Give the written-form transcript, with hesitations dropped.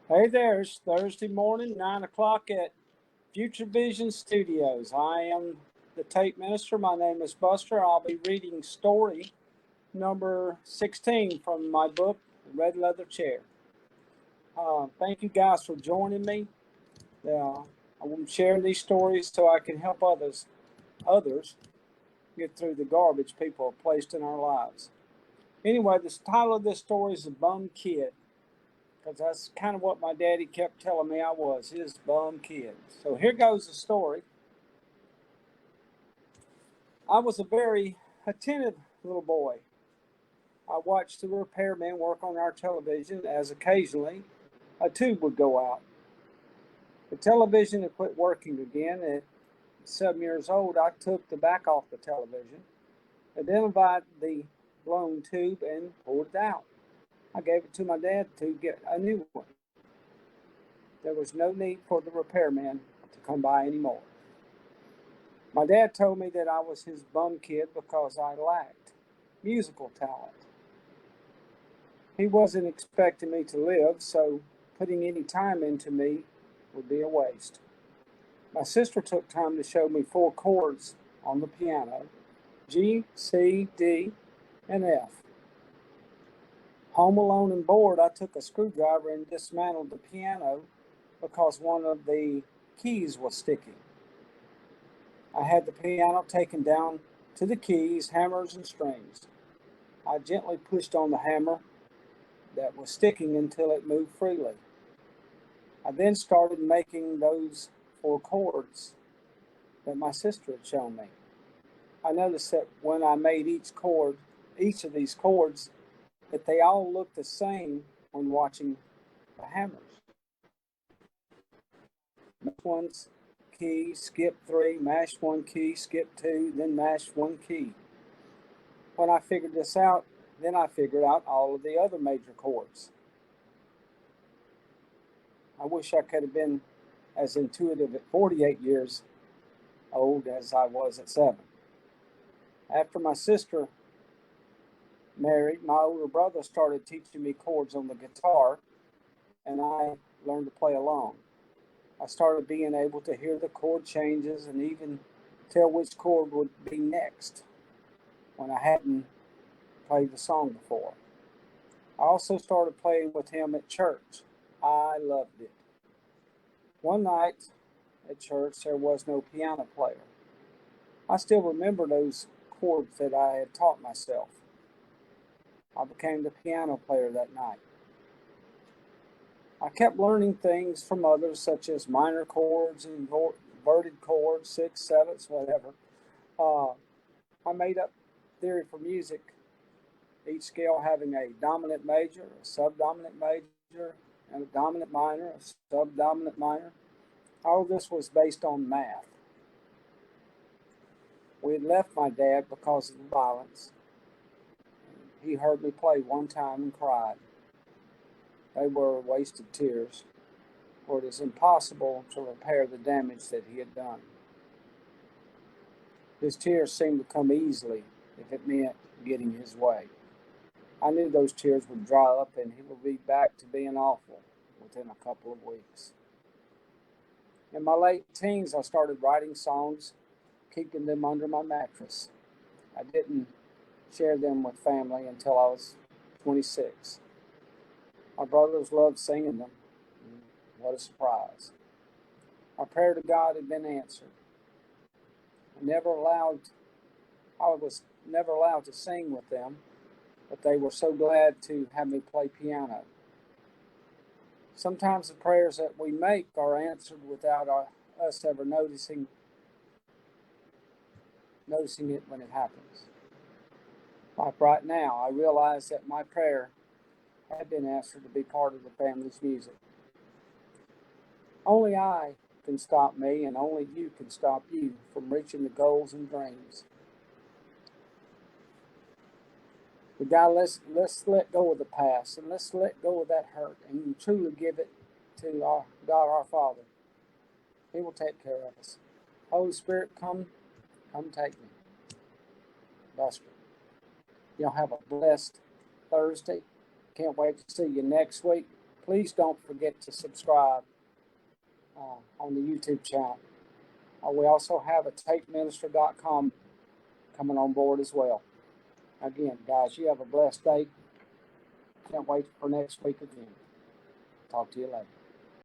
Hey there, it's Thursday morning, 9 o'clock at Future Vision Studios. I am the tape minister. My name is Buster. I'll be reading story number 16 from my book, Red Leather Chair. Thank you guys for joining me. I'm sharing these stories so I can help others get through the garbage people have placed in our lives. Anyway, the title of this story is A Bum Kid, because that's kind of what my daddy kept telling me I was, his bum kid. So here goes the story. I was a very attentive little boy. I watched the repairman work on our television as occasionally a tube would go out. The television had quit working again. At 7 years old, I took the back off the television, identified the blown tube, and pulled it out. I gave it to my dad to get a new one. There was no need for the repairman to come by anymore. My dad told me that I was his bum kid because I lacked musical talent. He wasn't expecting me to live, so putting any time into me would be a waste. My sister took time to show me 4 chords on the piano: G, C, D, and F. Home alone and bored, I took a screwdriver and dismantled the piano because one of the keys was sticking. I had the piano taken down to the keys, hammers, and strings. I gently pushed on the hammer that was sticking until it moved freely. I then started making those 4 chords that my sister had shown me. I noticed that when I made each of these chords, that they all looked the same when watching the hammers. One's key, skip 3, mash 1 key, skip 2, then mash 1 key. When I figured this out, then I figured out all of the other major chords. I wish I could have been as intuitive at 48 years old as I was at 7. After my sister married, my older brother started teaching me chords on the guitar, and I learned to play along. I started being able to hear the chord changes and even tell which chord would be next when I hadn't played the song before. I also started playing with him at church. I loved it. One night at church, there was no piano player. I still remember those chords that I had taught myself. I became the piano player that night. I kept learning things from others, such as minor chords, inverted chords, 6, 7s, whatever. I made up theory for music, each scale having a dominant major, a subdominant major, and a dominant minor, a subdominant minor. All of this was based on math. We had left my dad because of the violence. He heard me play one time and cried. They were wasted tears, for it is impossible to repair the damage that he had done. His tears seemed to come easily if it meant getting his way. I knew those tears would dry up and he would be back to being awful within a couple of weeks. In my late teens, I started writing songs, keeping them under my mattress. I didn't share them with family until I was 26. My brothers loved singing them. What a surprise. My prayer to God had been answered. I was never allowed to sing with them, but they were so glad to have me play piano. Sometimes the prayers that we make are answered without us ever noticing it when it happens. Like right now, I realize that my prayer had been answered to be part of the family's music. Only I can stop me, and only you can stop you from reaching the goals and dreams. But God, let's let go of the past, and let's let go of that hurt, and truly give it to God our Father. He will take care of us. Holy Spirit, come take me. Buster. Y'all have a blessed Thursday. Can't wait to see you next week. please don't forget to subscribe on the YouTube channel. We also have a tapeminister.com coming on board as well. Again, guys, you have a blessed day. Can't wait for next week again. Talk to you later.